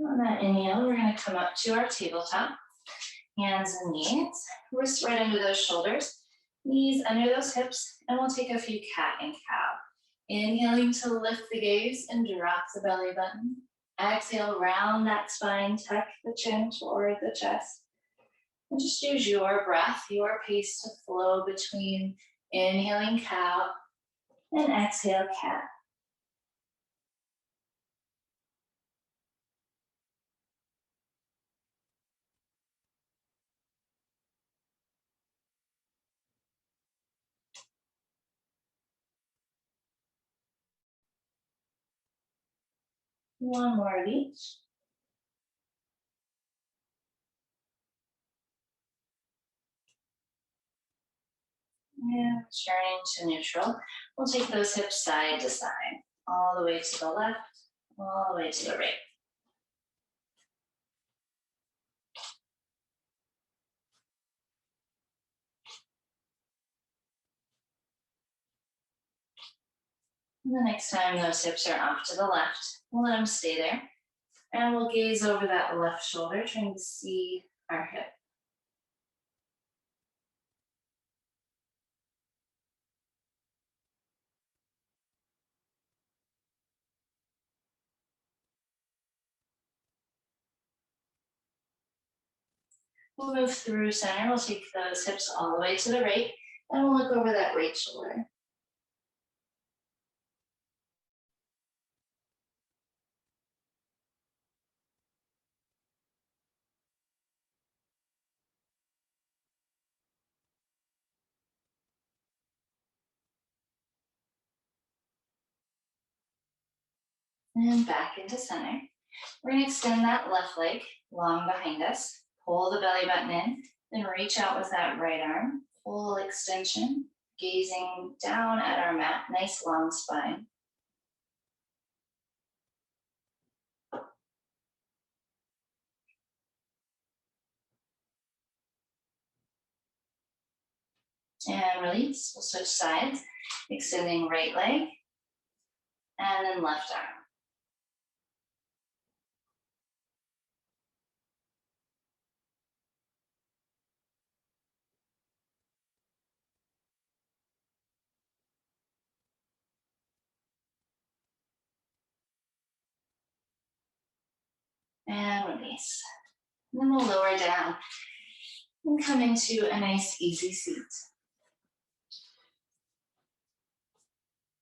On that inhale, we're going to come up to our tabletop. Hands and knees, wrists right under those shoulders, knees under those hips, and we'll take a few cat and cow. Inhaling to lift the gaze and drop the belly button. Exhale, round that spine, tuck the chin toward the chest. And just use your breath, your pace to flow between inhaling cow and exhale cat. One more of each. And turning to neutral. We'll take those hips side to side, all the way to the left, all the way to the right. And the next time those hips are off to the left, we'll let them stay there. And we'll gaze over that left shoulder, trying to see our hip. We'll move through center. We'll take those hips all the way to the right, and we'll look over that right shoulder. And back into center. We're going to extend that left leg long behind us. Pull the belly button in, then reach out with that right arm. Full extension, gazing down at our mat. Nice long spine. And release. We'll switch sides, extending right leg and then left arm. And release. And then we'll lower down and come into a nice easy seat.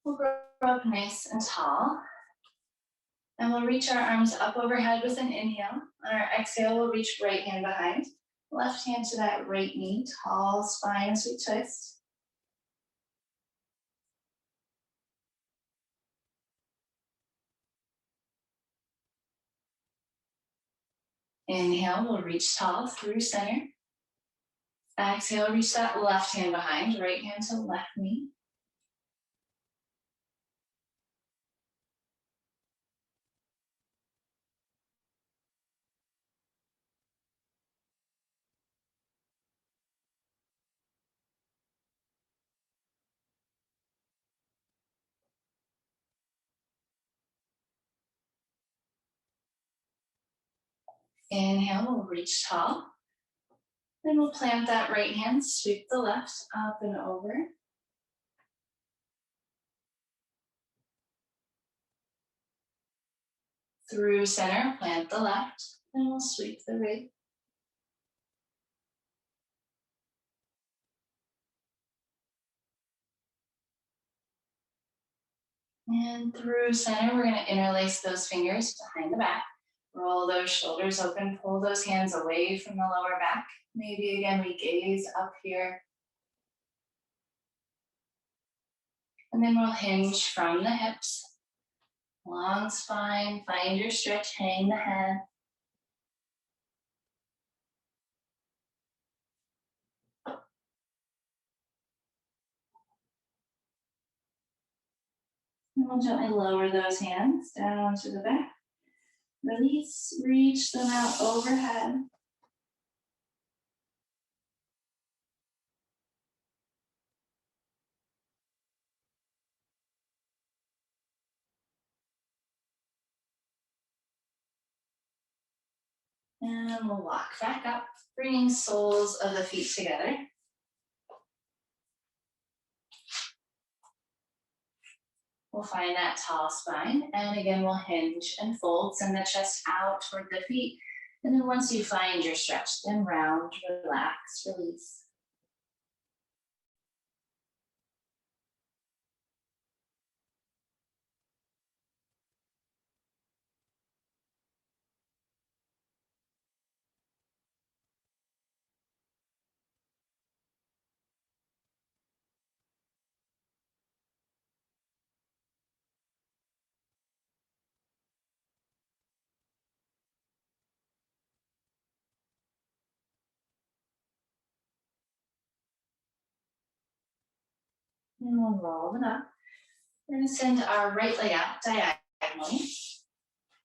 We'll grow up nice and tall. And we'll reach our arms up overhead with an inhale. On our exhale, we'll reach right hand behind. Left hand to that right knee, tall spine as we twist. Inhale, we'll reach tall through center. Exhale, reach that left hand behind, right hand to left knee. Inhale, we'll reach tall. Then we'll plant that right hand, sweep the left up and over. Through center, plant the left, and we'll sweep the right. And through center, we're going to interlace those fingers behind the back. Roll those shoulders open, pull those hands away from the lower back. Maybe again, we gaze up here. And then we'll hinge from the hips. Long spine, find your stretch, hang the head. And we'll gently lower those hands down to the back. Release, reach them out overhead. And we'll walk back up, bringing soles of the feet together. We'll find that tall spine. And again, we'll hinge and fold, send the chest out toward the feet. And then once you find your stretch, then round, relax, release. And we'll roll it up. We're going to send our right leg out diagonally.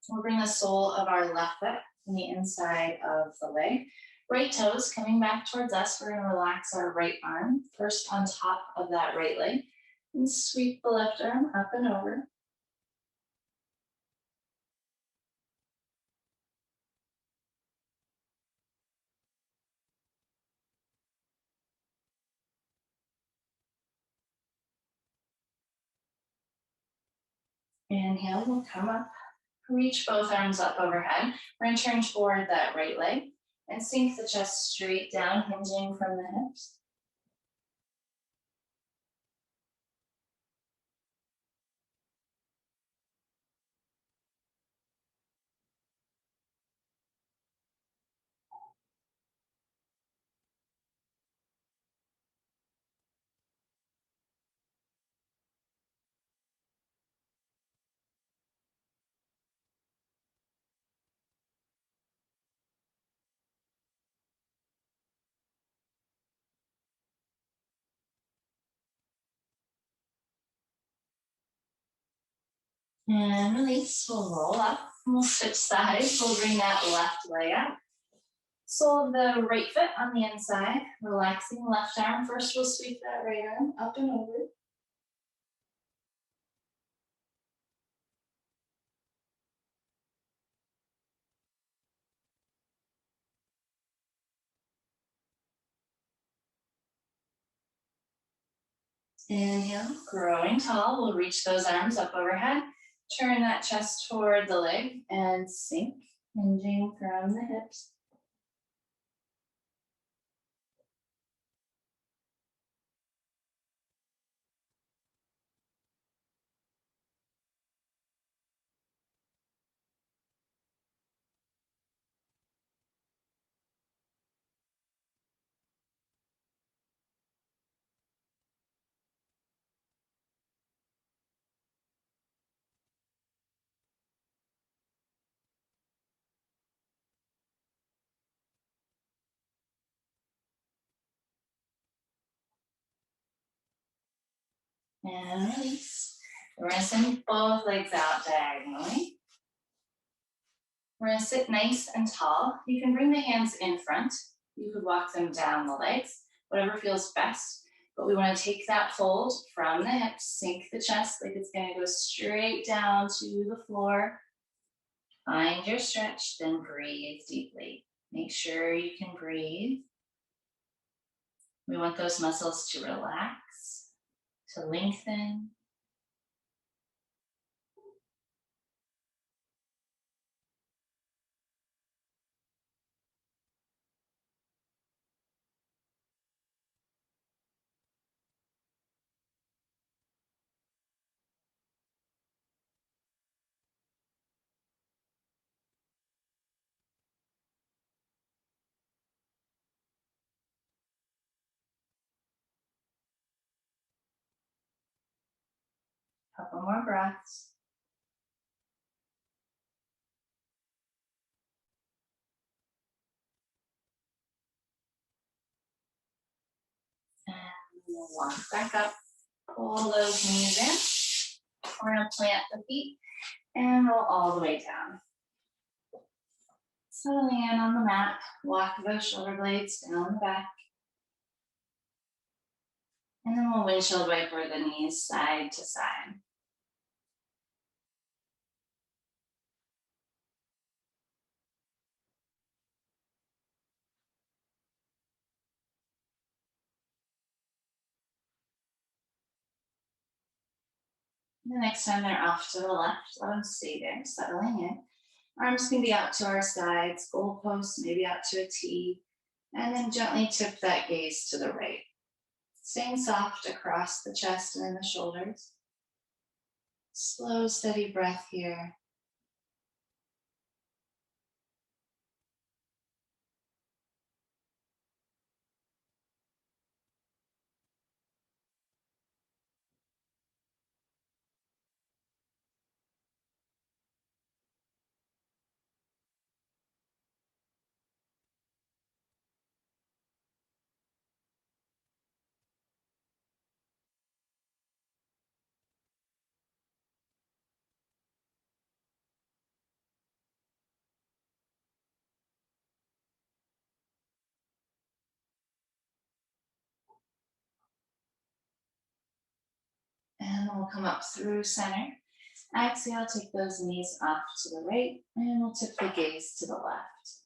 We'll bring the sole of our left foot in the inside of the leg. Right toes coming back towards us. We're going to relax our right arm first on top of that right leg and sweep the left arm up and over. Inhale, we'll come up, reach both arms up overhead. We're going to turn toward that right leg and sink the chest straight down, hinging from the hips. And release, we'll roll up. We'll switch sides. We'll bring that left leg up. Sole of the right foot on the inside, relaxing left arm. First, we'll sweep that right arm up and over. Inhale, growing tall. We'll reach those arms up overhead. Turn that chest toward the leg and sink, hinging from the hips. And release. We're going to send both legs out diagonally. We're going to sit nice and tall. You can bring the hands in front. You could walk them down the legs, whatever feels best. But we want to take that fold from the hips, sink the chest like it's going to go straight down to the floor. Find your stretch, then breathe deeply. Make sure you can breathe. We want those muscles to relax, to lengthen. Couple more breaths. And we'll walk back up. Pull those knees in. We're going to plant the feet and roll all the way down. Settling in on the mat, walk those shoulder blades down the back. And then we'll windshield wiper the knees side to side. The next time they're off to the left, let them stay there, settling in. Arms can be out to our sides, goalposts maybe out to a T, and then gently tip that gaze to the right. Staying soft across the chest and in the shoulders. Slow, steady breath here. And we'll come up through center. Exhale, take those knees off to the right, and we'll tip the gaze to the left.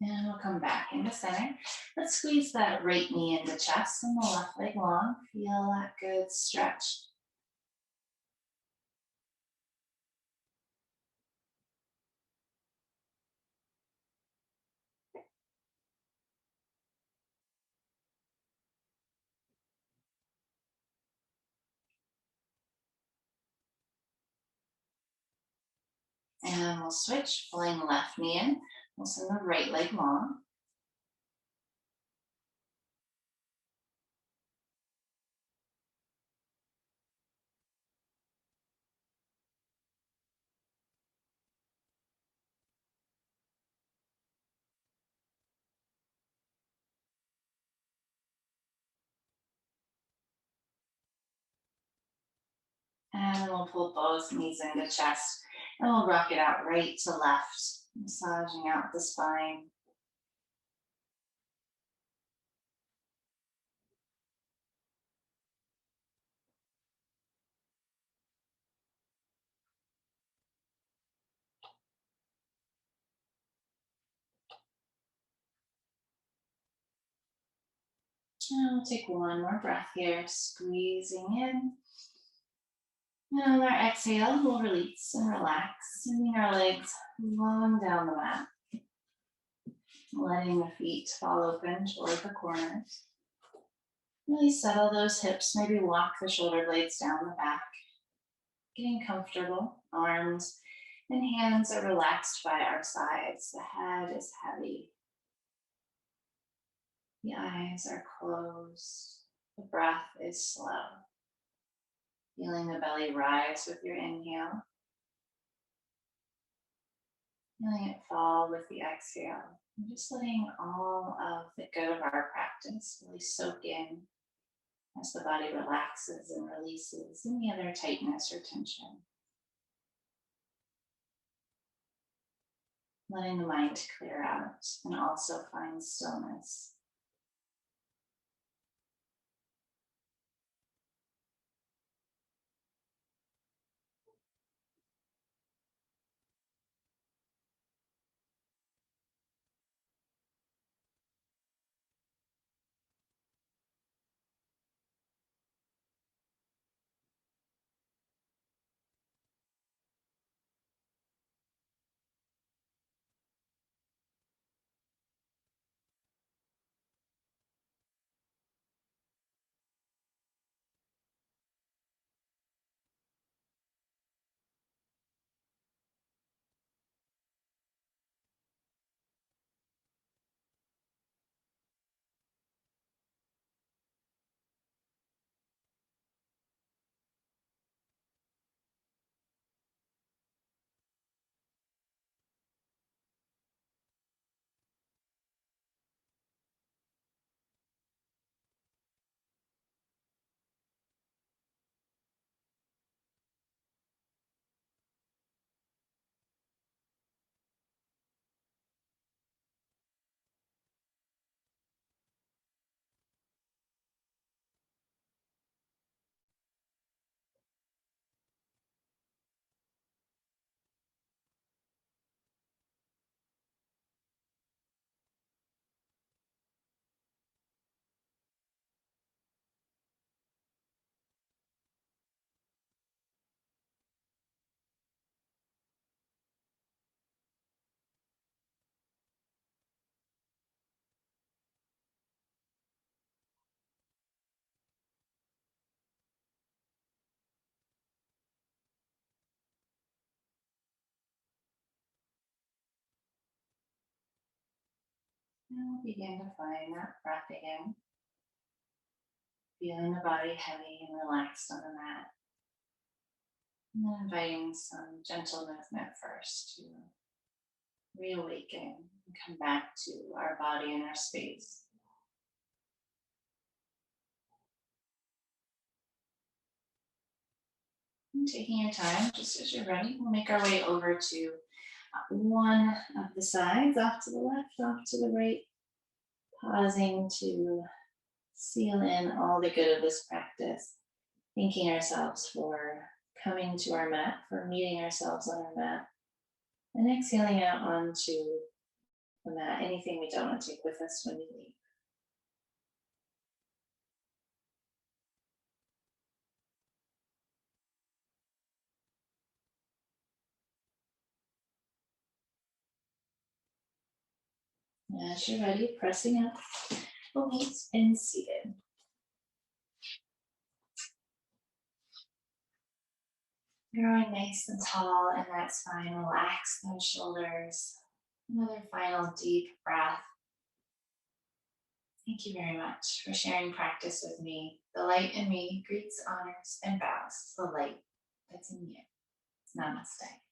And we'll come back into center. Let's squeeze that right knee into chest and the left leg long. Feel that good stretch. And we'll switch, pulling the left knee in. We'll send the right leg long. And then we'll pull both knees into chest. And we'll rock it out right to left, massaging out the spine. And we'll take one more breath here, squeezing in. And on our exhale, we'll release and relax, sending our legs long down the mat. Letting the feet fall open toward the corners. Really settle those hips, maybe walk the shoulder blades down the back. Getting comfortable, arms and hands are relaxed by our sides. The head is heavy. The eyes are closed. The breath is slow. Feeling the belly rise with your inhale. Feeling it fall with the exhale. And just letting all of the good of our practice really soak in as the body relaxes and releases any other tightness or tension. Letting the mind clear out and also find stillness. And we'll begin to find that breath again. Feeling the body heavy and relaxed on the mat. And then inviting some gentle movement first to reawaken and come back to our body and our space. And taking your time, just as you're ready, we'll make our way over to one of the sides, off to the left, off to the right, pausing to seal in all the good of this practice, thanking ourselves for coming to our mat, for meeting ourselves on our mat, and exhaling out onto the mat, anything we don't want to take with us when we leave. As you're ready, pressing up, elite and seated. Growing nice and tall in that spine, relax those shoulders. Another final deep breath. Thank you very much for sharing practice with me. The light in me greets, honors, and bows to the light that's in you. Namaste.